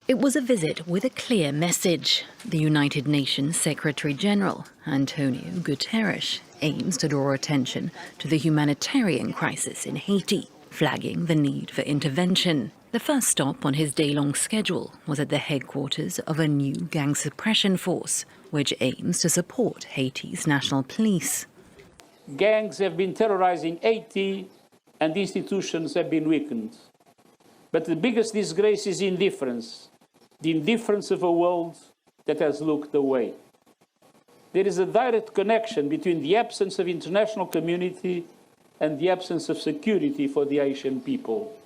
It was a visit with a clear message. The United Nations Secretary-General, Antonio Guterres, aims to draw attention to the humanitarian crisis in Haiti, flagging the need for intervention. The first stop on his day-long schedule was at the headquarters of a new gang suppression force, which aims to support Haiti's national police. Gangs have been terrorizing Haiti and institutions have been weakened. But the biggest disgrace is indifference, the indifference of a world that has looked away. There is a direct connection between the absence of international community and the absence of security for the Haitian people.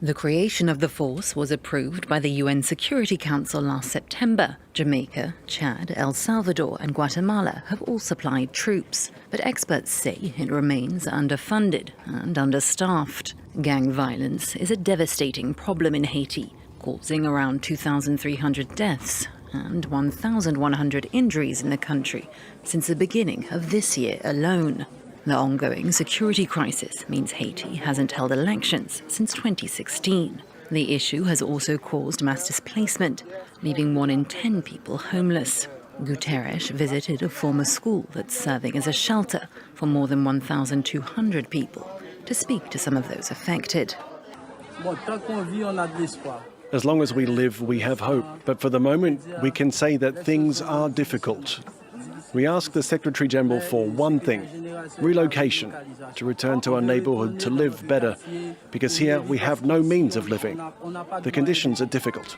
The creation of the force was approved by the UN Security Council last September. Jamaica, Chad, El Salvador and Guatemala have all supplied troops, but experts say it remains underfunded and understaffed. Gang violence is a devastating problem in Haiti, causing around 2,300 deaths and 1,100 injuries in the country since the beginning of this year alone. The ongoing security crisis means Haiti hasn't held elections since 2016. The issue has also caused mass displacement, leaving 1 in 10 people homeless. Guterres visited a former school that's serving as a shelter for more than 1,200 people to speak to some of those affected. As long as we live, we have hope. But for the moment, we can say that things are difficult. We ask the Secretary-General for one thing, relocation, to return to our neighborhood to live better, because here we have no means of living. The conditions are difficult.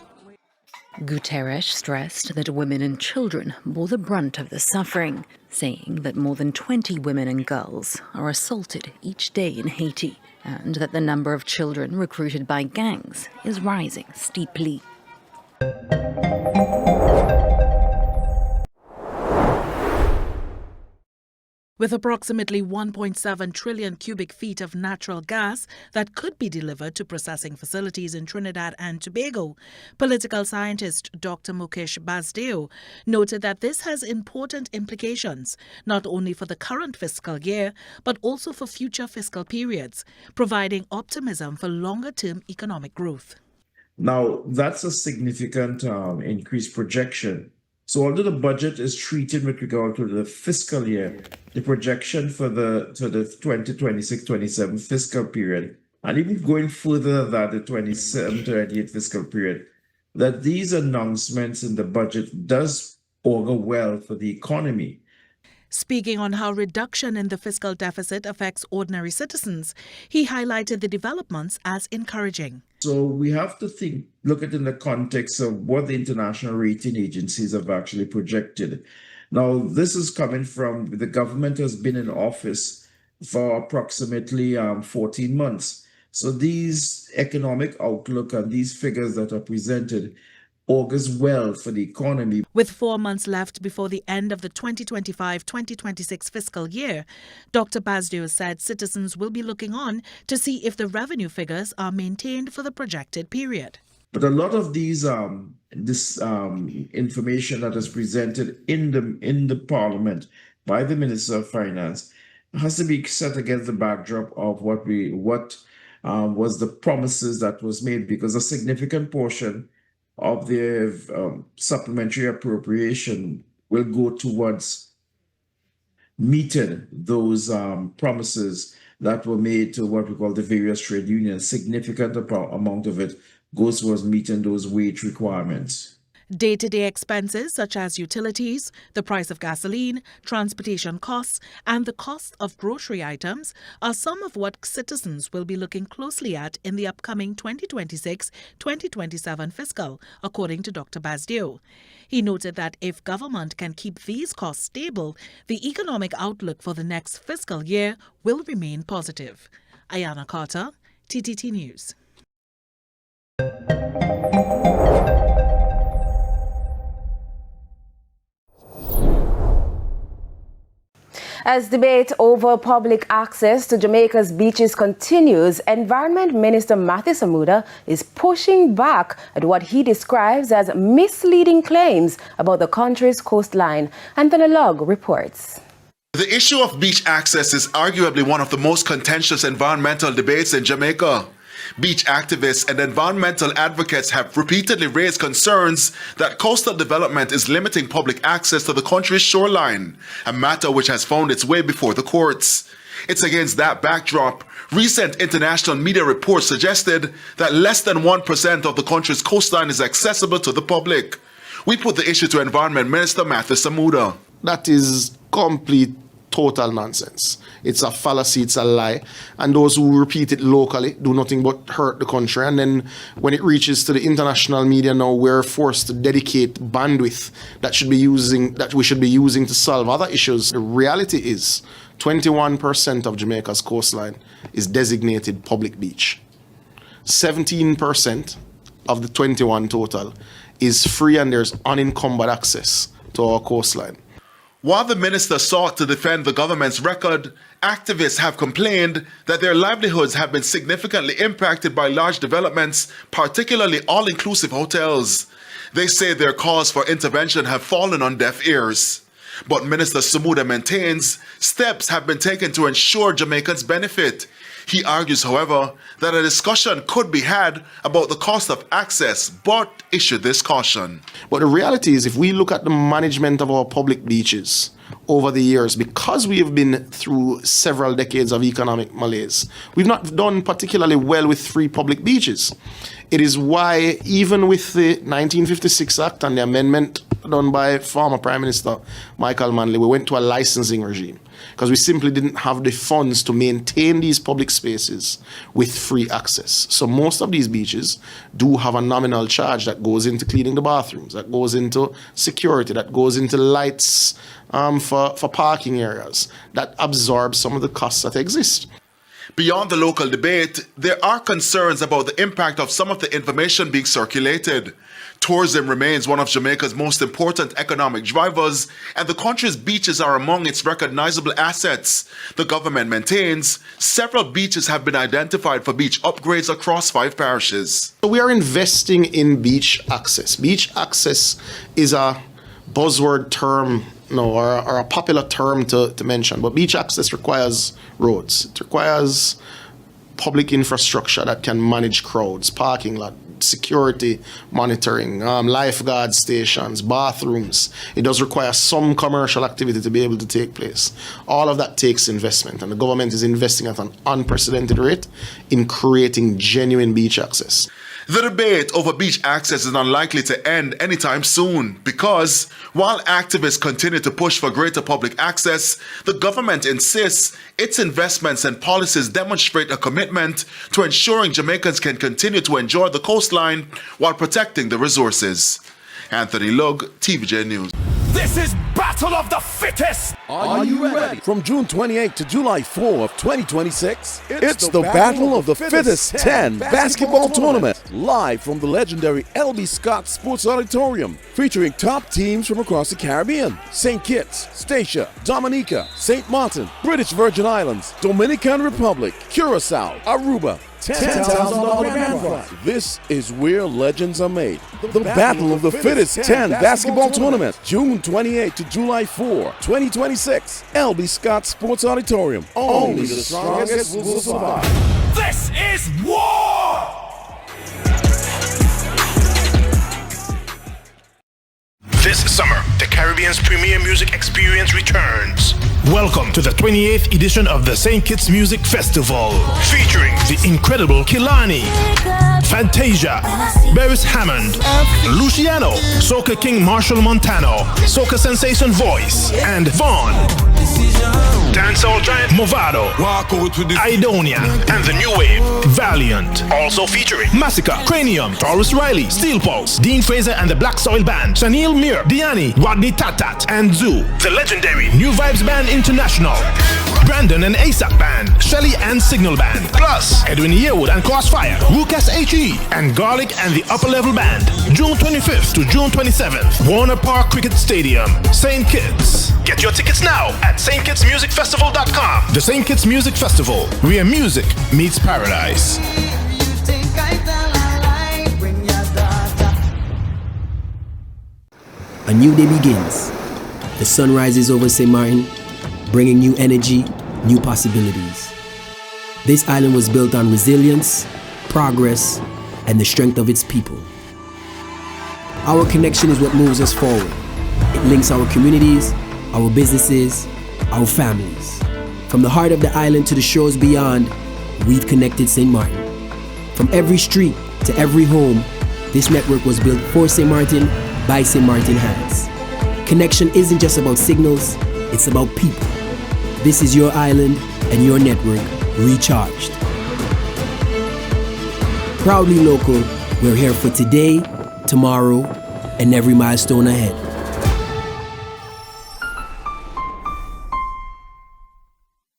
Guterres stressed that women and children bore the brunt of the suffering, saying that more than 20 women and girls are assaulted each day in Haiti, and that the number of children recruited by gangs is rising steeply. With approximately 1.7 trillion cubic feet of natural gas that could be delivered to processing facilities in Trinidad and Tobago, political scientist Dr. Mukesh Basdeo noted that this has important implications, not only for the current fiscal year, but also for future fiscal periods, providing optimism for longer-term economic growth. Now, that's a significant increased projection. So although the budget is treated with regard to the fiscal year, the projection for the 2026-27 fiscal period, and even going further than that, the 27-28 fiscal period, that these announcements in the budget does augur well for the economy. Speaking on how reduction in the fiscal deficit affects ordinary citizens, he highlighted the developments as encouraging. So we have to look at it in the context of what the international rating agencies have actually projected. Now, this is coming from the government has been in office for approximately 14 months. So these economic outlook and these figures that are presented augurs well for the economy. With 4 months left before the end of the 2025-2026 fiscal year, Dr. Basdeo said citizens will be looking on to see if the revenue figures are maintained for the projected period. But a lot of these information that is presented in the Parliament by the Minister of Finance has to be set against the backdrop of what was the promises that was made, because a significant portion of the supplementary appropriation will go towards meeting those promises that were made to what we call the various trade unions. Significant amount of it goes towards meeting those wage requirements. Day-to-day expenses such as utilities, the price of gasoline, transportation costs, and the cost of grocery items are some of what citizens will be looking closely at in the upcoming 2026-2027 fiscal, according to Dr. Basdeo. He noted that if government can keep these costs stable, the economic outlook for the next fiscal year will remain positive. Ayana Carter, TTT News. As debate over public access to Jamaica's beaches continues, Environment Minister Matthew Samuda is pushing back at what he describes as misleading claims about the country's coastline. Anthony Logg reports. The issue of beach access is arguably one of the most contentious environmental debates in Jamaica. Beach activists and environmental advocates have repeatedly raised concerns that coastal development is limiting public access to the country's shoreline, a matter which has found its way before the courts. It's against that backdrop, recent international media reports suggested that less than 1% of the country's coastline is accessible to the public. We put the issue to Environment Minister Mathis Amuda. That is complete, total nonsense. It's a fallacy, it's a lie. And those who repeat it locally do nothing but hurt the country. And then when it reaches to the international media now, we're forced to dedicate bandwidth that we should be using to solve other issues. The reality is 21% of Jamaica's coastline is designated public beach. 17% of the 21 total is free and there's unencumbered access to our coastline. While the minister sought to defend the government's record, activists have complained that their livelihoods have been significantly impacted by large developments, particularly all-inclusive hotels. They say their calls for intervention have fallen on deaf ears. But Minister Samuda maintains steps have been taken to ensure Jamaicans benefit. He argues, however, that a discussion could be had about the cost of access, but issued this caution. But the reality is, if we look at the management of our public beaches over the years, because we have been through several decades of economic malaise, we've not done particularly well with free public beaches. It is why, even with the 1956 Act and the amendment done by former Prime Minister Michael Manley, we went to a licensing regime because we simply didn't have the funds to maintain these public spaces with free access. So most of these beaches do have a nominal charge that goes into cleaning the bathrooms, that goes into security, that goes into lights for parking areas, that absorbs some of the costs that exist. Beyond the local debate, there are concerns about the impact of some of the information being circulated. Tourism remains one of Jamaica's most important economic drivers, and the country's beaches are among its recognizable assets. The government maintains several beaches have been identified for beach upgrades across 5 parishes. We are investing in beach access. Beach access is a buzzword term, or a popular term to mention, but beach access requires roads. It requires public infrastructure that can manage crowds, parking lot, security monitoring, lifeguard stations, bathrooms. It does require some commercial activity to be able to take place. All of that takes investment, and the government is investing at an unprecedented rate in creating genuine beach access. The debate over beach access is unlikely to end anytime soon because while activists continue to push for greater public access, the government insists its investments and policies demonstrate a commitment to ensuring Jamaicans can continue to enjoy the coastline while protecting the resources. Anthony Lugg, TVJ News. This is Battle of the Fittest! Are you ready? From June 28 to July 4 of 2026, it's the Battle of the Fittest 10 basketball tournament, live from the legendary L.B. Scott Sports Auditorium, featuring top teams from across the Caribbean: St. Kitts, Statia, Dominica, St. Martin, British Virgin Islands, Dominican Republic, Curacao, Aruba. $10,000 grand prize. This is where legends are made. The Battle of the Fittest 10 basketball tournament, June 28 to July 4, 2026. L.B. Scott Sports Auditorium. Only the strongest will survive. This is war! This summer, the Caribbean's premier music experience returns. Welcome to the 28th edition of the St. Kitts Music Festival, featuring the incredible Kilani, Fantasia, Beres Hammond, Luciano, Soca King Marshall Montano, Soca Sensation Voice, and Vaughn. Dancehall giant Movado, Idonia, and the new wave, Valiant. Also featuring Massacre, Cranium, Taurus Riley, Steel Pulse, Dean Fraser and the Black Soil Band, Shanil Mir, Diani, Rodney Tatat, and Zoo. The legendary New Vibes Band International, Brandon and ASAP Band, Shelly and Signal Band, plus Edwin Yearwood and Crossfire, Rukas HE, and Garlic and the Upper Level Band. June 25th to June 27th, Warner Park Cricket Stadium, St. Kitts. Get your tickets now at stkittsmusicfestival.com. The St. Kitts Music Festival, where music meets paradise. A new day begins. The sun rises over St. Martin, bringing new energy, new possibilities. This island was built on resilience, progress, and the strength of its people. Our connection is what moves us forward. It links our communities, our businesses, our families. From the heart of the island to the shores beyond, we've connected St. Martin. From every street to every home, this network was built for St. Martin by St. Martin hands. Connection isn't just about signals, it's about people. This is your island and your network recharged. Proudly local, we're here for today, tomorrow, and every milestone ahead.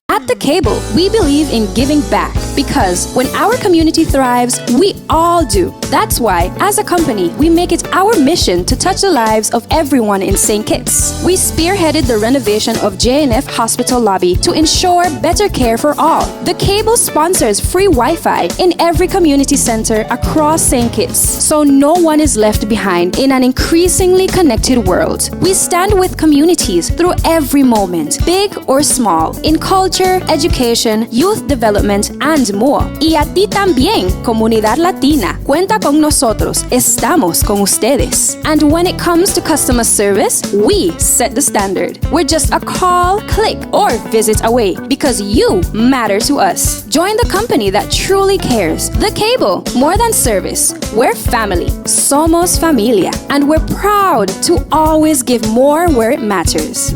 At The Cable, we believe in giving back because when our community thrives, we all do. That's why, as a company, we make it our mission to touch the lives of everyone in St. Kitts. We spearheaded the renovation of JNF Hospital lobby to ensure better care for all. The Cable sponsors free Wi-Fi in every community center across St. Kitts, so no one is left behind in an increasingly connected world. We stand with communities through every moment, big or small, in culture, education, youth development, and more. Y a ti también, comunidad latina. Cuenta con nosotros. Estamos con ustedes. And when it comes to customer service, we set the standard. We're just a call, click, or visit away because you matter to us. Join the company that truly cares. The Cable, more than service. We're family. Somos familia. And we're proud to always give more where it matters.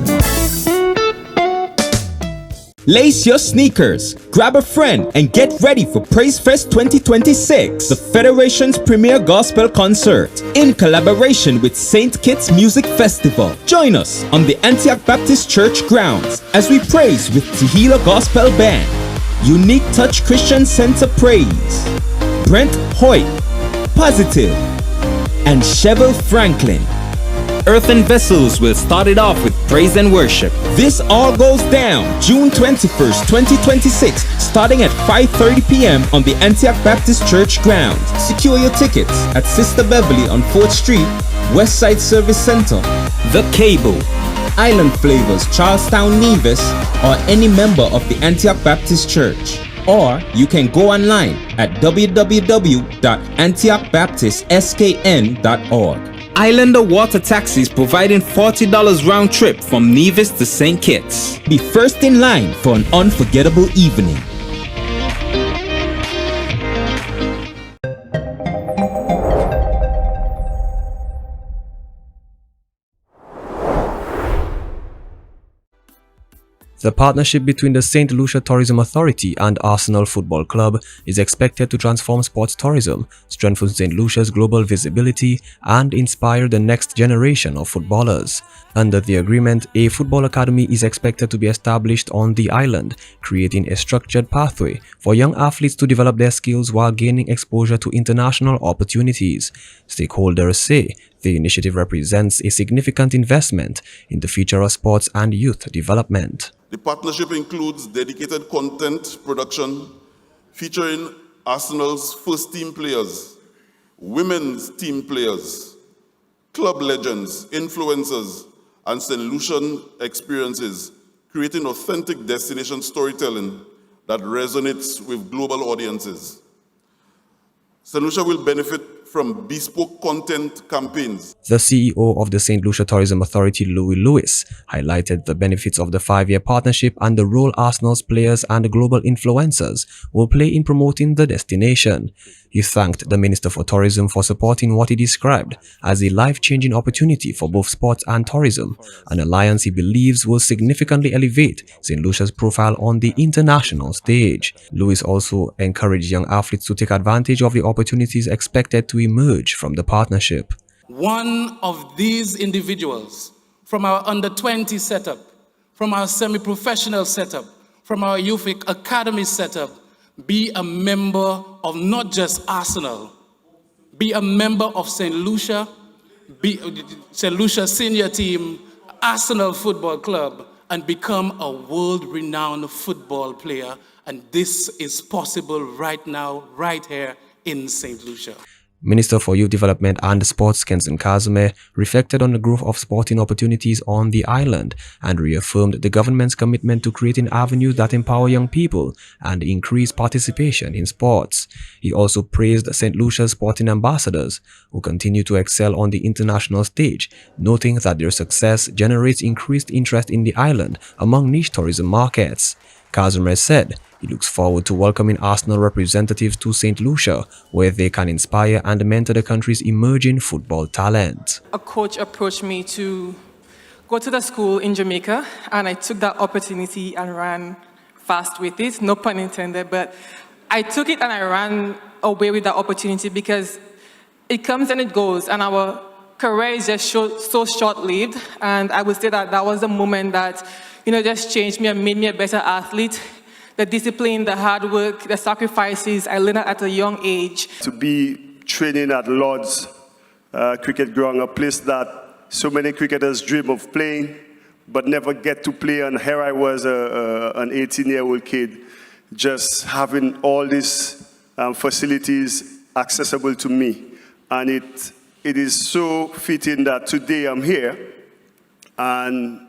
Lace your sneakers, grab a friend, and get ready for Praise Fest 2026, the Federation's premier gospel concert, in collaboration with St. Kitts Music Festival. Join us on the Antioch Baptist Church grounds as we praise with Tehillah Gospel Band, Unique Touch Christian Center Praise, Brent Hoyt, Positive, and Chevel Franklin. Earthen Vessels will start it off with praise and worship. This all goes down June 21st, 2026, starting at 5:30 p.m. on the Antioch Baptist Church grounds. Secure your tickets at Sister Beverly on 4th Street, Westside Service Center. The Cable, Island Flavors, Charlestown Nevis, or any member of the Antioch Baptist Church. Or you can go online at www.antiochbaptistskn.org. Islander Water Taxis providing $40 round trip from Nevis to St. Kitts. Be first in line for an unforgettable evening. The partnership between the St. Lucia Tourism Authority and Arsenal Football Club is expected to transform sports tourism, strengthen St. Lucia's global visibility, and inspire the next generation of footballers. Under the agreement, a football academy is expected to be established on the island, creating a structured pathway for young athletes to develop their skills while gaining exposure to international opportunities. Stakeholders say the initiative represents a significant investment in the future of sports and youth development. The partnership includes dedicated content production featuring Arsenal's first team players, women's team players, club legends, influencers, and St. Lucian experiences, creating authentic destination storytelling that resonates with global audiences. St. Lucia will benefit from bespoke content campaigns. The CEO of the St. Lucia Tourism Authority, Louis Lewis, highlighted the benefits of the 5-year partnership and the role Arsenal's players and global influencers will play in promoting the destination. He thanked the Minister for Tourism for supporting what he described as a life-changing opportunity for both sports and tourism, an alliance he believes will significantly elevate St. Lucia's profile on the international stage. Lewis also encouraged young athletes to take advantage of the opportunities expected to emerge from the partnership. One of these individuals from our under-20 setup, from our semi-professional setup, from our youth academy setup, be a member of not just Arsenal, be a member of St. Lucia, be St. Lucia senior team, Arsenal Football Club, and become a world-renowned football player. And this is possible right now, right here in St. Lucia. Minister for Youth Development and Sports Kenson Kazume reflected on the growth of sporting opportunities on the island and reaffirmed the government's commitment to creating avenues that empower young people and increase participation in sports. He also praised St. Lucia's sporting ambassadors, who continue to excel on the international stage, noting that their success generates increased interest in the island among niche tourism markets. Kazume said he looks forward to welcoming Arsenal representatives to St. Lucia, where they can inspire and mentor the country's emerging football talent. A coach approached me to go to the school in Jamaica, and I took that opportunity and ran fast with it, no pun intended, but I took it and I ran away with that opportunity because it comes and it goes, and our career is just so short-lived, and I would say that that was the moment that, just changed me and made me a better athlete. The discipline, the hard work, the sacrifices I learned at a young age. To be training at Lord's cricket ground, a place that so many cricketers dream of playing, but never get to play. And here I was, an 18-year-old kid, just having all these facilities accessible to me. And it is so fitting that today I'm here, and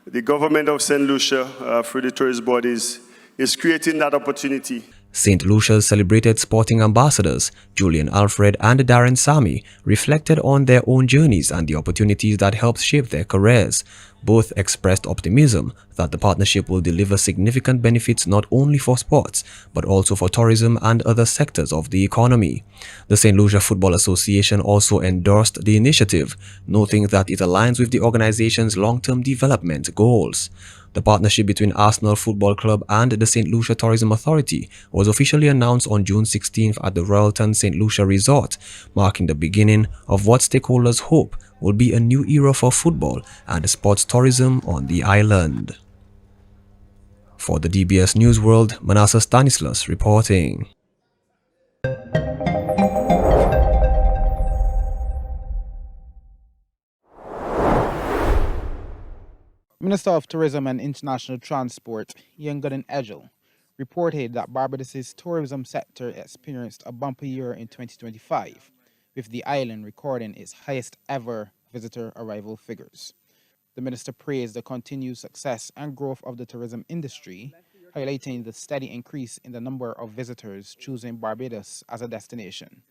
the government of St. Lucia, through the tourist bodies, is creating that opportunity. St. Lucia's celebrated sporting ambassadors, Julian Alfred and Darren Sami, reflected on their own journeys and the opportunities that helped shape their careers. Both expressed optimism that the partnership will deliver significant benefits not only for sports, but also for tourism and other sectors of the economy. The St. Lucia Football Association also endorsed the initiative, noting that it aligns with the organization's long-term development goals. The partnership between Arsenal Football Club and the St. Lucia Tourism Authority was officially announced on June 16th at the Royalton St. Lucia Resort, marking the beginning of what stakeholders hope will be a new era for football and sports tourism on the island. For the DBS News World, Manasseh Stanislas reporting. Minister of Tourism and International Transport, Ian Edgell, reported that Barbados' tourism sector experienced a bumper year in 2025, with the island recording its highest ever visitor arrival figures. The minister praised the continued success and growth of the tourism industry, highlighting the steady increase in the number of visitors choosing Barbados as a destination.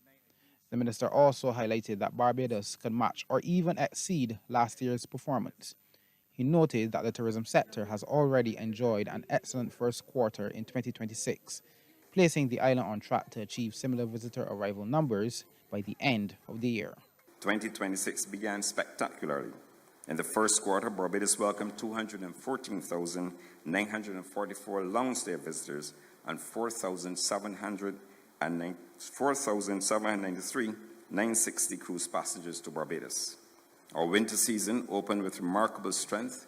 The minister also highlighted that Barbados could match or even exceed last year's performance. He noted that the tourism sector has already enjoyed an excellent first quarter in 2026, placing the island on track to achieve similar visitor arrival numbers by the end of the year. 2026 began spectacularly. In the first quarter, Barbados welcomed 214,944 long-stay visitors and 4,793 960 cruise passengers to Barbados. Our winter season opened with remarkable strength,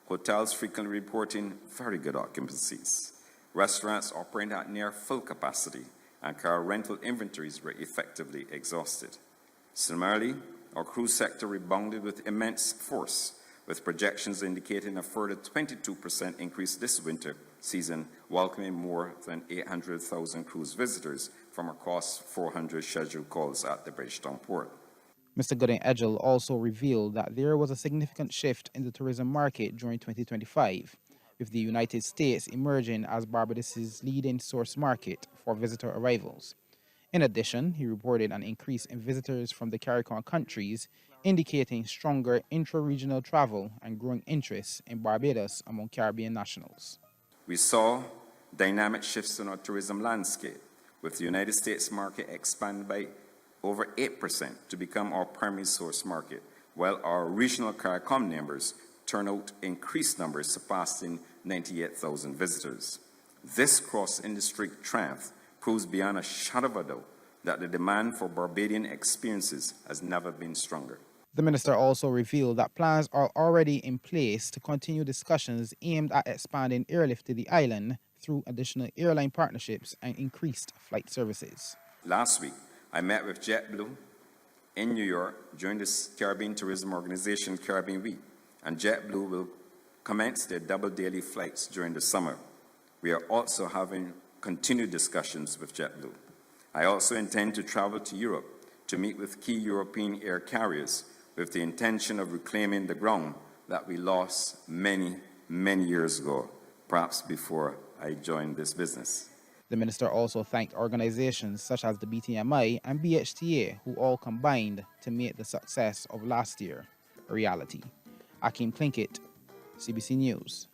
hotels frequently reporting very good occupancies, restaurants operating at near full capacity, and car rental inventories were effectively exhausted. Similarly, our cruise sector rebounded with immense force, with projections indicating a further 22% increase this winter season, welcoming more than 800,000 cruise visitors from across 400 scheduled calls at the Bridgetown port. Mr. Edgell also revealed that there was a significant shift in the tourism market during 2025, with the United States emerging as Barbados' leading source market for visitor arrivals. In addition, he reported an increase in visitors from the CARICOM countries, indicating stronger intra-regional travel and growing interest in Barbados among Caribbean nationals. We saw dynamic shifts in our tourism landscape, with the United States market expanded by over 8% to become our primary source market, while our regional CARICOM members turned out increased numbers surpassing 98,000 visitors. This cross-industry triumph proves beyond a shadow of a doubt that the demand for Barbadian experiences has never been stronger. The minister also revealed that plans are already in place to continue discussions aimed at expanding airlift to the island through additional airline partnerships and increased flight services. Last week, I met with JetBlue in New York during the Caribbean Tourism Organization Caribbean Week, and JetBlue will commence their double daily flights during the summer. We are also having continued discussions with JetBlue. I also intend to travel to Europe to meet with key European air carriers with the intention of reclaiming the ground that we lost many, many years ago, perhaps before I joined this business. The minister also thanked organizations such as the BTMI and BHTA, who all combined to make the success of last year a reality. Akeem Plinkett, CBC News.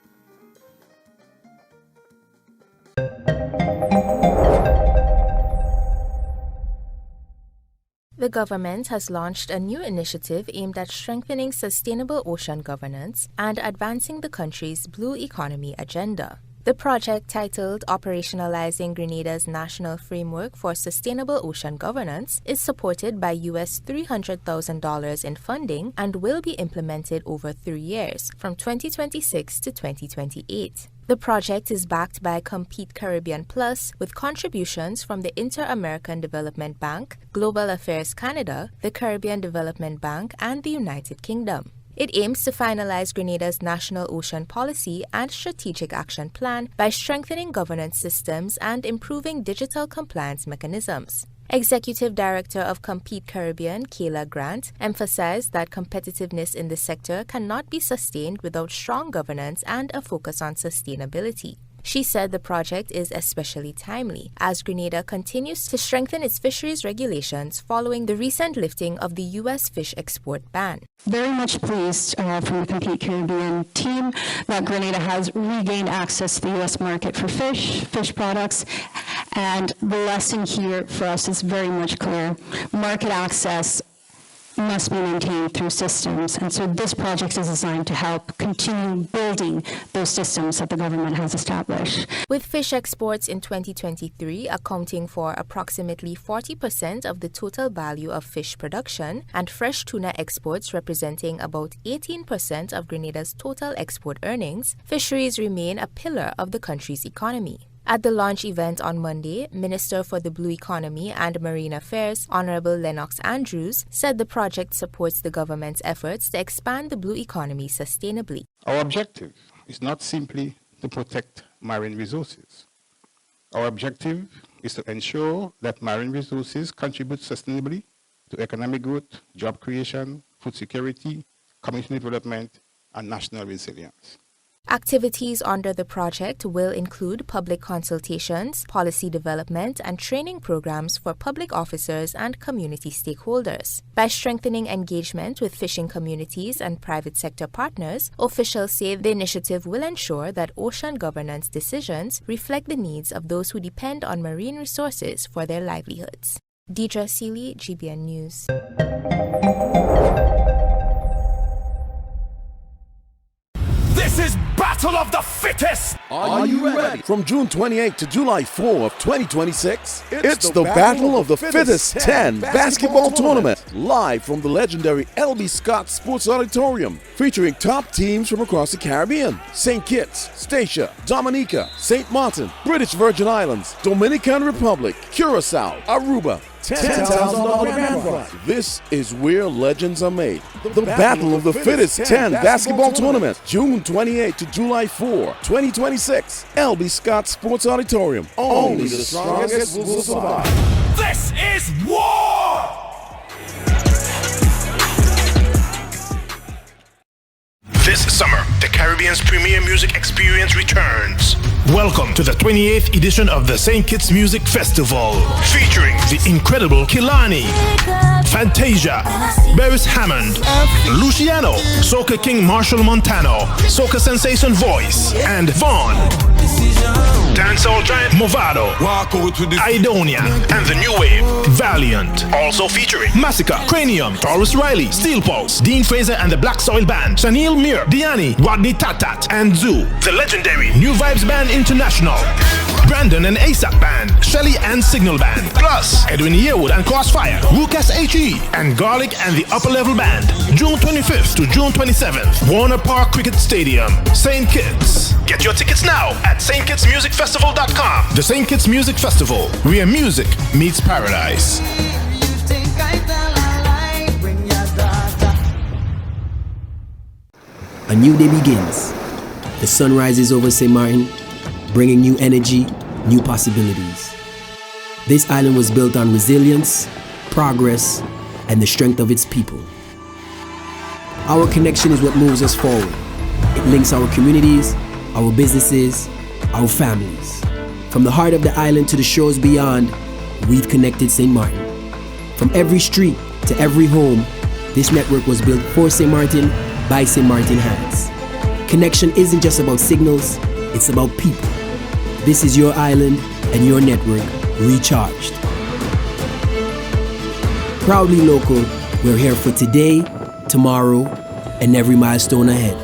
The government has launched a new initiative aimed at strengthening sustainable ocean governance and advancing the country's blue economy agenda. The project, titled Operationalizing Grenada's National Framework for Sustainable Ocean Governance, is supported by US $300,000 in funding and will be implemented over 3 years, from 2026 to 2028. The project is backed by Compete Caribbean Plus, with contributions from the Inter-American Development Bank, Global Affairs Canada, the Caribbean Development Bank, and the United Kingdom. It aims to finalize Grenada's national ocean policy and strategic action plan by strengthening governance systems and improving digital compliance mechanisms. Executive Director of Compete Caribbean, Kayla Grant, emphasized that competitiveness in the sector cannot be sustained without strong governance and a focus on sustainability. She said the project is especially timely as Grenada continues to strengthen its fisheries regulations following the recent lifting of the U.S. fish export ban. Very much pleased from the Compete Caribbean team that Grenada has regained access to the U.S. market for fish products, and the lesson here for us is very much clear. Market access must be maintained through systems, and so this project is designed to help continue building those systems that the government has established. With fish exports in 2023 accounting for approximately 40% of the total value of fish production and fresh tuna exports representing about 18% of Grenada's total export earnings, fisheries remain a pillar of the country's economy. At the launch event on Monday, Minister for the Blue Economy and Marine Affairs, Honorable Lennox Andrews, said the project supports the government's efforts to expand the blue economy sustainably. Our objective is not simply to protect marine resources. Our objective is to ensure that marine resources contribute sustainably to economic growth, job creation, food security, community development, and national resilience. Activities under the project will include public consultations, policy development, and training programs for public officers and community stakeholders. By strengthening engagement with fishing communities and private sector partners, officials say the initiative will ensure that ocean governance decisions reflect the needs of those who depend on marine resources for their livelihoods. Deidre Seeley, GBN News. This is Battle of the Fittest! Are you ready? From June 28 to July 4 of 2026, it's the Battle of the Fittest 10 basketball tournament, live from the legendary LB Scott Sports Auditorium, featuring top teams from across the Caribbean: St. Kitts, Statia, Dominica, St. Martin, British Virgin Islands, Dominican Republic, Curacao, Aruba. $10,000 grand prize. This is where legends are made. The Battle of the Fittest 10 basketball tournament, June 28 to July 4, 2026. LB Scott Sports Auditorium. Only the strongest will survive. This is war! This summer, the Caribbean's premier music experience returns. Welcome to the 28th edition of the St. Kitts Music Festival, featuring the incredible Kilani, Fantasia, Beres Hammond, Luciano, Soca King Marshall Montano, Soca Sensation Voice, and Vaughn. Dancehall giant Movado, Idonia, and the new wave, Valiant. Also featuring Massacre, Cranium, Taurus Riley, Steel Pulse, Dean Fraser and the Black Soil Band, Shanil Mir, Diani, Rodney Tatat, and Zoo. The legendary New Vibes Band International, Brandon and ASAP Band, Shelly and Signal Band, plus Edwin Yearwood and Crossfire, Lucas HE, and Garlic and the Upper Level Band. June 25th to June 27th, Warner Park Cricket Stadium, St. Kitts. Get your tickets now at stkittsmusicfestival.com. The St. Kitts Music Festival, where music meets paradise. A new day begins. The sun rises over St. Martin, bringing new energy, new possibilities. This island was built on resilience, progress, and the strength of its people. Our connection is what moves us forward. It links our communities, our businesses, our families. From the heart of the island to the shores beyond, we've connected St. Martin. From every street to every home, this network was built for St. Martin by St. Martin hands. Connection isn't just about signals, it's about people. This is your island and your network recharged. Proudly local, we're here for today, tomorrow, and every milestone ahead.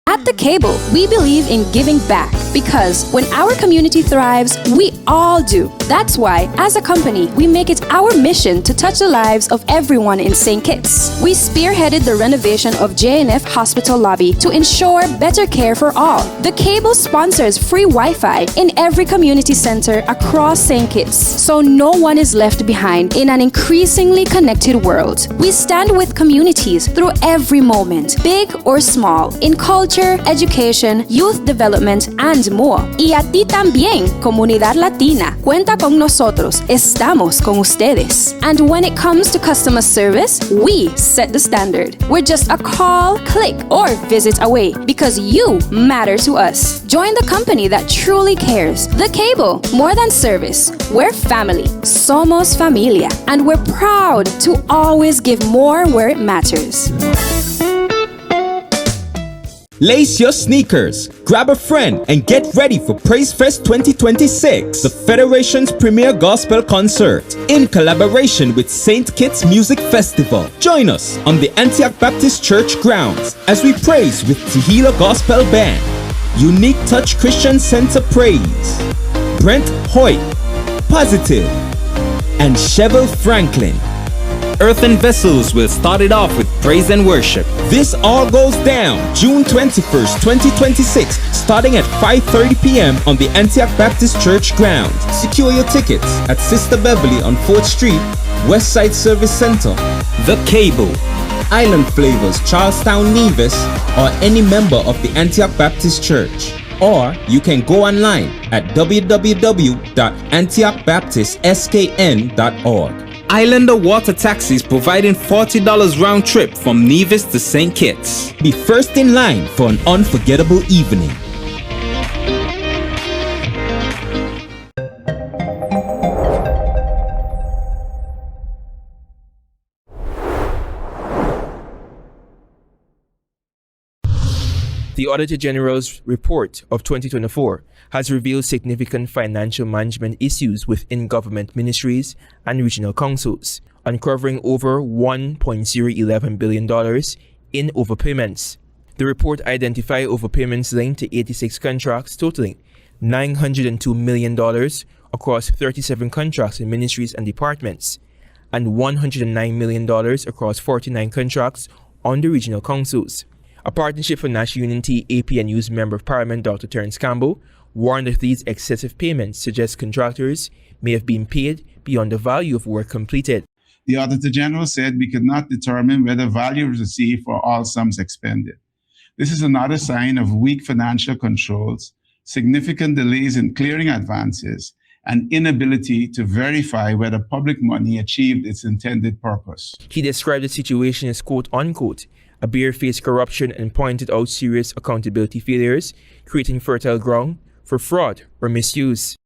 At The Cable, we believe in giving back because when our community thrives, we all do. That's why, as a company, we make it our mission to touch the lives of everyone in St. Kitts. We spearheaded the renovation of JNF Hospital lobby to ensure better care for all. The Cable sponsors free Wi-Fi in every community center across St. Kitts, so no one is left behind in an increasingly connected world. We stand with communities through every moment, big or small, in culture, education, youth development, and more. Y a ti también, comunidad latina. Cuenta con nosotros. Estamos con ustedes. And when it comes to customer service, we set the standard. We're just a call, click, or visit away because you matter to us. Join the company that truly cares. The Cable, more than service. We're family. Somos familia. And we're proud to always give more where it matters. Lace your sneakers, grab a friend, and get ready for Praise Fest 2026, the Federation's premier gospel concert, in collaboration with St. Kitts Music Festival. Join us on the Antioch Baptist Church grounds as we praise with Tehillah Gospel Band, Unique Touch Christian Center Praise, Brent Hoyt, Positive, and Chevel Franklin. Earthen Vessels will start it off with praise and worship. This all goes down June 21st, 2026, starting at 5:30 p.m. on the Antioch Baptist Church grounds. Secure your tickets at Sister Beverly on 4th Street, Westside Service Center. The Cable, Island Flavors, Charlestown Nevis, or any member of the Antioch Baptist Church. Or you can go online at www.antiochbaptistskn.org. Islander Water Taxis providing $40 round trip from Nevis to St. Kitts. Be first in line for an unforgettable evening. The Auditor General's report of 2024 has revealed significant financial management issues within government ministries and regional councils, uncovering over $1.011 billion in overpayments. The report identified overpayments linked to 86 contracts totaling $902 million across 37 contracts in ministries and departments, and $109 million across 49 contracts on the regional councils. A Partnership for National Unity APNU's Member of Parliament, Dr. Terence Campbell, warned that these excessive payments suggest contractors may have been paid beyond the value of work completed. The Auditor General said we could not determine whether value was received for all sums expended. This is another sign of weak financial controls, significant delays in clearing advances, and inability to verify whether public money achieved its intended purpose. He described the situation as quote-unquote a barefaced corruption and pointed out serious accountability failures, creating fertile ground for fraud or misuse.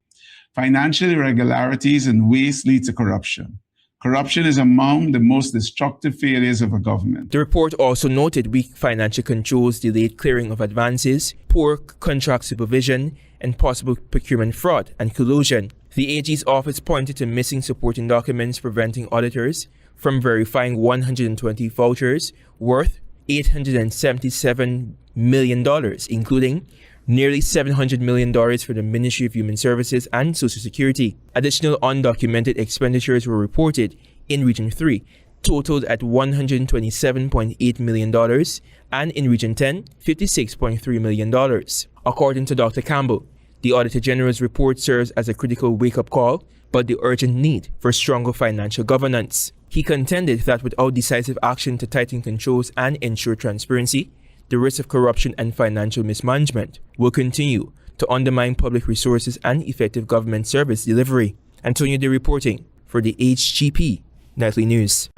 Financial irregularities and waste lead to corruption. Corruption is among the most destructive failures of a government. The report also noted weak financial controls, delayed clearing of advances, poor contract supervision, and possible procurement fraud and collusion. The AG's office pointed to missing supporting documents preventing auditors from verifying 120 vouchers worth $877 million, including nearly $700 million for the Ministry of Human Services and Social Security. Additional undocumented expenditures were reported in Region 3, totaled at $127.8 million, and in Region 10, $56.3 million. According to Dr. Campbell, the Auditor General's report serves as a critical wake-up call about the urgent need for stronger financial governance. He contended that without decisive action to tighten controls and ensure transparency, the risk of corruption and financial mismanagement will continue to undermine public resources and effective government service delivery. Antonio Day reporting for the HGP Nightly News.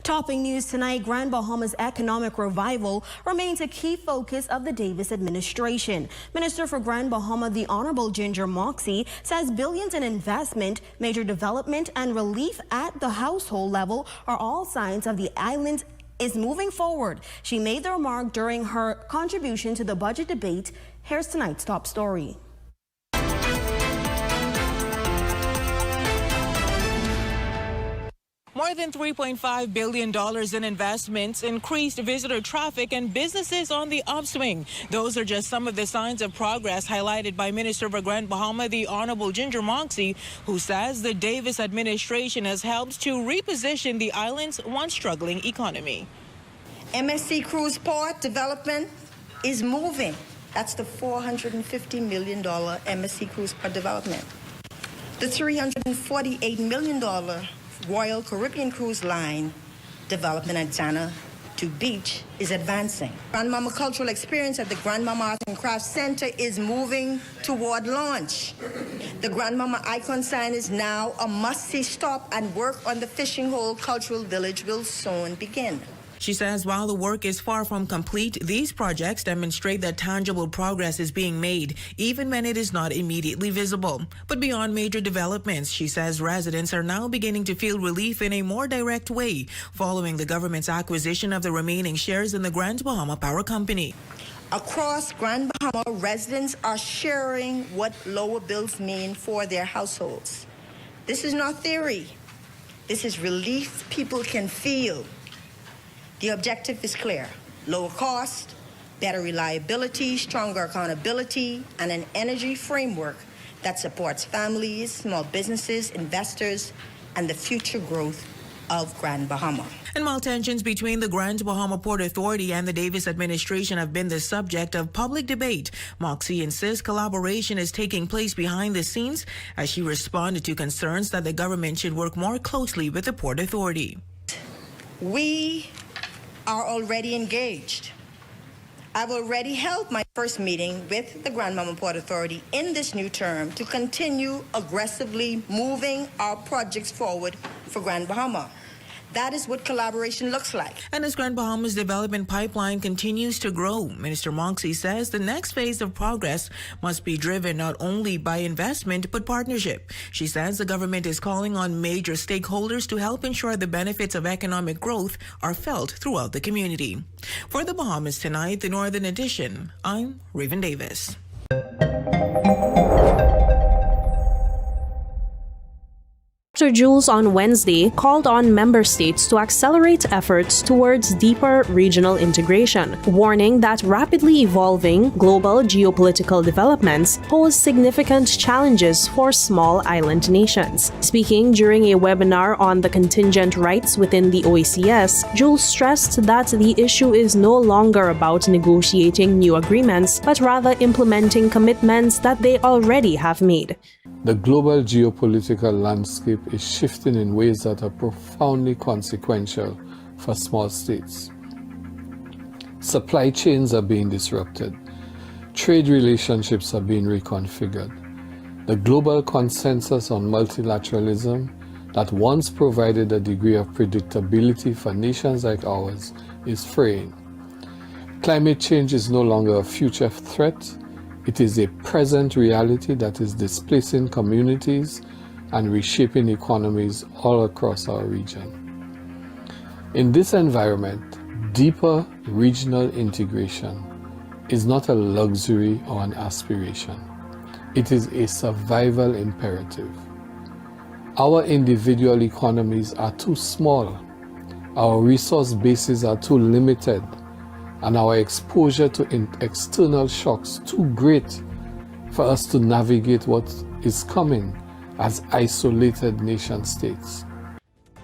Topping news tonight, Grand Bahama's economic revival remains a key focus of the Davis administration. Minister for Grand Bahama, the Honorable Ginger Moxie, says billions in investment, major development, and relief at the household level are all signs of the island is moving forward. She made the remark during her contribution to the budget debate. Here's tonight's top story. More than $3.5 billion in investments, increased visitor traffic, and businesses on the upswing. Those are just some of the signs of progress highlighted by Minister for Grand Bahama, the Honorable Ginger Moxie, who says the Davis administration has helped to reposition the island's once struggling economy. MSC Cruise Port development is moving. That's the $450 million MSC Cruise Port development. The $348 million Royal Caribbean Cruise Line development at Zana to Beach is advancing. Grandmama Cultural Experience at the Grandmama Art and Crafts Center is moving toward launch. The Grandmama Icon sign is now a must-see stop, and work on the Fishing Hole Cultural Village will soon begin. She says while the work is far from complete, these projects demonstrate that tangible progress is being made, even when it is not immediately visible. But beyond major developments, she says residents are now beginning to feel relief in a more direct way, following the government's acquisition of the remaining shares in the Grand Bahama Power Company. Across Grand Bahama, residents are sharing what lower bills mean for their households. This is not theory. This is relief people can feel. The objective is clear: lower cost, better reliability, stronger accountability, and an energy framework that supports families, small businesses, investors, and the future growth of Grand Bahama. And while tensions between the Grand Bahama Port Authority and the Davis administration have been the subject of public debate, Moxie insists collaboration is taking place behind the scenes as she responded to concerns that the government should work more closely with the Port Authority. We are already engaged. I've already held my first meeting with the Grand Bahama Port Authority in this new term to continue aggressively moving our projects forward for Grand Bahama. That is what collaboration looks like. And as Grand Bahama's development pipeline continues to grow, Minister Moxie says the next phase of progress must be driven not only by investment but partnership. She says the government is calling on major stakeholders to help ensure the benefits of economic growth are felt throughout the community. For the Bahamas Tonight, the Northern Edition, I'm Raven Davis. Dr. Jules on Wednesday called on member states to accelerate efforts towards deeper regional integration, warning that rapidly evolving global geopolitical developments pose significant challenges for small island nations. Speaking during a webinar on the contingent rights within the OECS, Jules stressed that the issue is no longer about negotiating new agreements, but rather implementing commitments that they already have made. The global geopolitical landscape is shifting in ways that are profoundly consequential for small states. Supply chains are being disrupted. Trade relationships are being reconfigured. The global consensus on multilateralism that once provided a degree of predictability for nations like ours is fraying. Climate change is no longer a future threat. It is a present reality that is displacing communities and reshaping economies all across our region. In this environment, deeper regional integration is not a luxury or an aspiration. It is a survival imperative. Our individual economies are too small, our resource bases are too limited, and our exposure to external shocks too great for us to navigate what is coming as isolated nation states.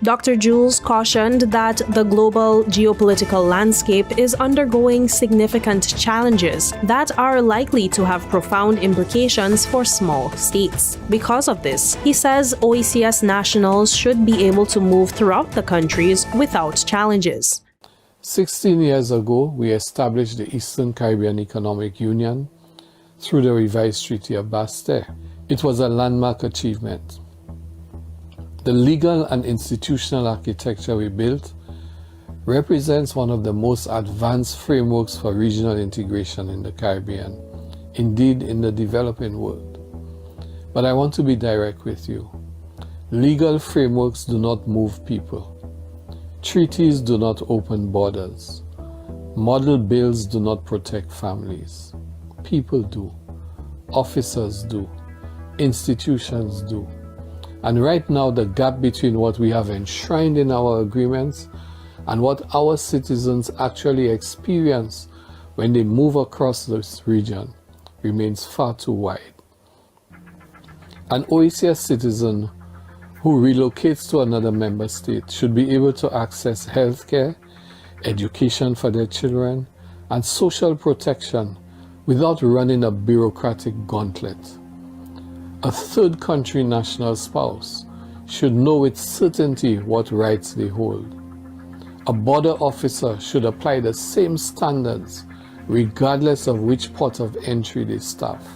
Dr. Jules cautioned that the global geopolitical landscape is undergoing significant challenges that are likely to have profound implications for small states. Because of this, he says OECS nationals should be able to move throughout the countries without challenges. 16 years ago, we established the Eastern Caribbean Economic Union through the revised Treaty of Bastille. It was a landmark achievement. The legal and institutional architecture we built represents one of the most advanced frameworks for regional integration in the Caribbean, indeed in the developing world. But I want to be direct with you. Legal frameworks do not move people. Treaties do not open borders. Model bills do not protect families. People do. Officers do. Institutions do. And right now, the gap between what we have enshrined in our agreements and what our citizens actually experience when they move across this region remains far too wide. An OECS citizen who relocates to another member state should be able to access healthcare, education for their children, and social protection without running a bureaucratic gauntlet. A third country national spouse should know with certainty what rights they hold. A border officer should apply the same standards regardless of which port of entry they staff.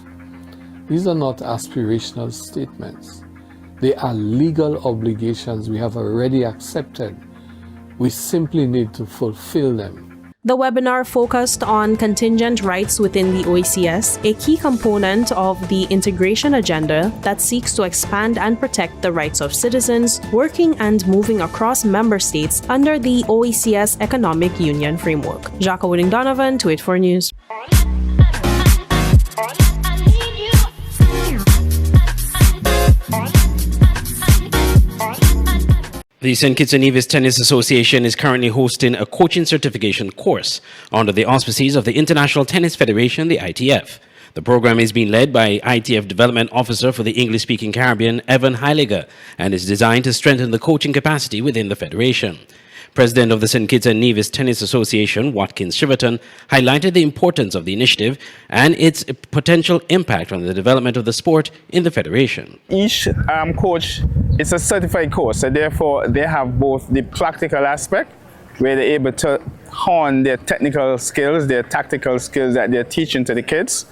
These are not aspirational statements. They are legal obligations we have already accepted. We simply need to fulfill them. The webinar focused on contingent rights within the OECS, a key component of the integration agenda that seeks to expand and protect the rights of citizens working and moving across member states under the OECS Economic Union framework. Jacques Wooding-Donovan, 284 News. The St. Kitts and Nevis Tennis Association is currently hosting a coaching certification course under the auspices of the International Tennis Federation, the ITF. The program is being led by ITF Development Officer for the English-speaking Caribbean, Evan Heiliger, and is designed to strengthen the coaching capacity within the Federation. President of the St. Kitts and Nevis Tennis Association, Watkins Shiverton, highlighted the importance of the initiative and its potential impact on the development of the sport in the Federation. Each coach is a certified coach, so therefore they have both the practical aspect, where they're able to hone their technical skills, their tactical skills that they're teaching to the kids,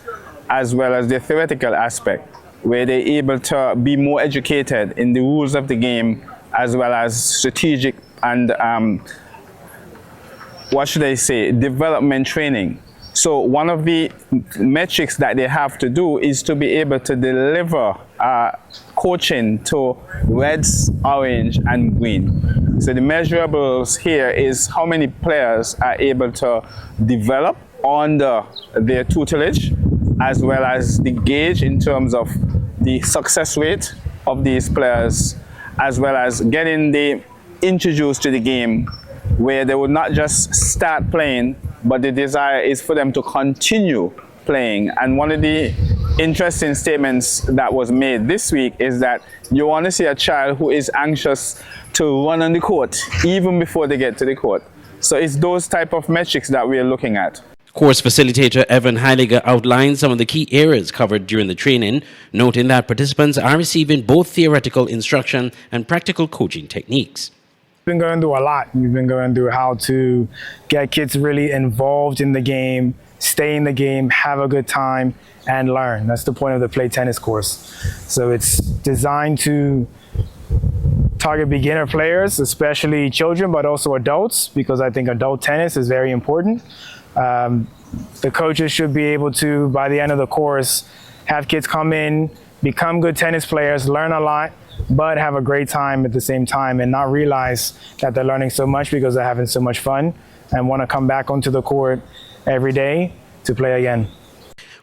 as well as the theoretical aspect, where they're able to be more educated in the rules of the game, as well as strategic and development training. So one of the metrics that they have to do is to be able to deliver coaching to reds, orange, and green. So the measurables here is how many players are able to develop under their tutelage, as well as the gauge in terms of the success rate of these players, as well as getting the introduced to the game, where they would not just start playing, but the desire is for them to continue playing. And one of the interesting statements that was made this week is that you want to see a child who is anxious to run on the court even before they get to the court. So it's those type of metrics that we're looking at. Course facilitator Evan Heiliger outlined some of the key areas covered during the training, noting that participants are receiving both theoretical instruction and practical coaching techniques. We've been going through a lot. We've been going through how to get kids really involved in the game, stay in the game, have a good time, and learn. That's the point of the Play Tennis course. So it's designed to target beginner players, especially children, but also adults, because I think adult tennis is very important. The coaches should be able to, by the end of the course, have kids come in, become good tennis players, learn a lot, but have a great time at the same time and not realize that they're learning so much because they're having so much fun and want to come back onto the court every day to play again.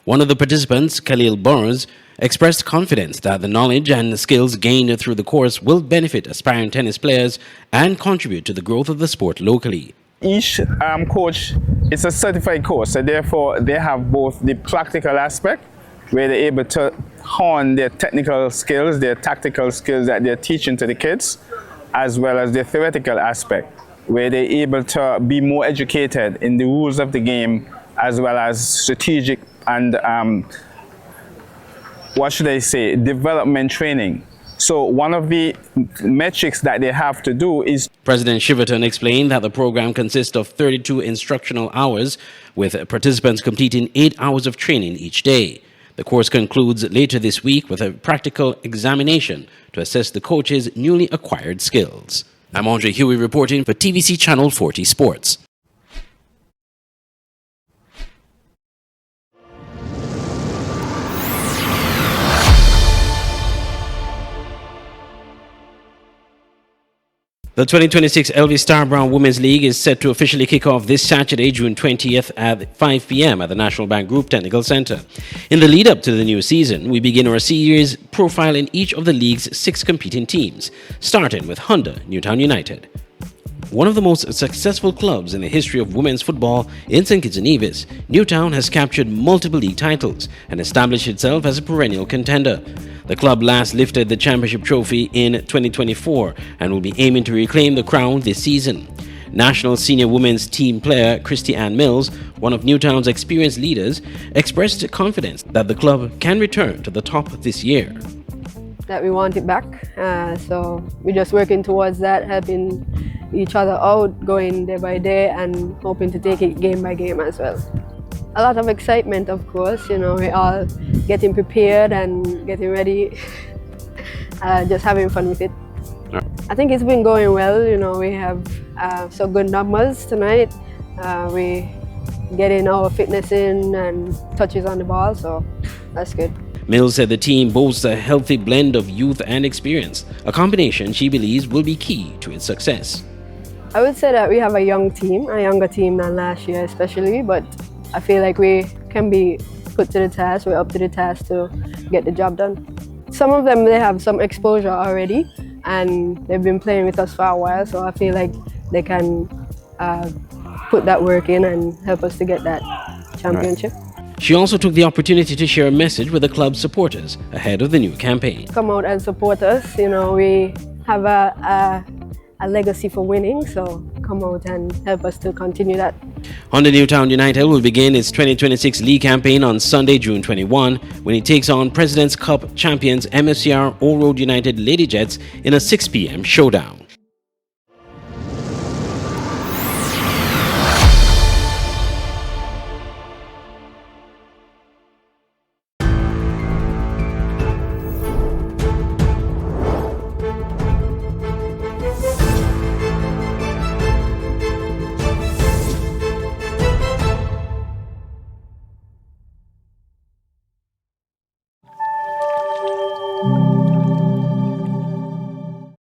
One of the participants, Khalil Burrows, expressed confidence that the knowledge and skills gained through the course will benefit aspiring tennis players and contribute to the growth of the sport locally. Each coach is a certified coach, so therefore they have both the practical aspect, where they're able to hone their technical skills, their tactical skills that they're teaching to the kids, as well as the theoretical aspect, where they're able to be more educated in the rules of the game, as well as strategic and, development training. So one of the metrics that they have to do is... President Shiverton explained that the program consists of 32 instructional hours, with participants completing 8 hours of training each day. The course concludes later this week with a practical examination to assess the coach's newly acquired skills. I'm Andre Huey reporting for TVC Channel 40 Sports. The 2026 Elvis Star Brown Women's League is set to officially kick off this Saturday, June 20th at 5 p.m. at the National Bank Group Technical Center. In the lead-up to the new season, we begin our series profiling each of the league's 6 competing teams, starting with Honda Newtown United. One of the most successful clubs in the history of women's football in St. Kitts and Nevis, Newtown has captured multiple league titles and established itself as a perennial contender. The club last lifted the championship trophy in 2024 and will be aiming to reclaim the crown this season. National senior women's team player Christy Ann Mills, one of Newtown's experienced leaders, expressed confidence that the club can return to the top this year. That we want it back, so we're just working towards that, helping each other out, going day by day and hoping to take it game by game as well. A lot of excitement, of course, you know, we're all getting prepared and getting ready, just having fun with it. I think it's been going well, you know, we have some good numbers tonight. We getting our fitness in and touches on the ball, so that's good. Mills said the team boasts a healthy blend of youth and experience, a combination she believes will be key to its success. I would say that we have a young team, a younger team than last year especially, but I feel like we can be put to the task, we're up to the task to get the job done. Some of them, they have some exposure already and they've been playing with us for a while, so I feel like they can put that work in and help us to get that championship. Right. She also took the opportunity to share a message with the club's supporters ahead of the new campaign. Come out and support us. You know, we have a legacy for winning, so come out and help us to continue that. Honda Newtown United will begin its 2026 league campaign on Sunday, June 21, when it takes on President's Cup champions MFCR Old Road United Lady Jets in a 6 p.m. showdown.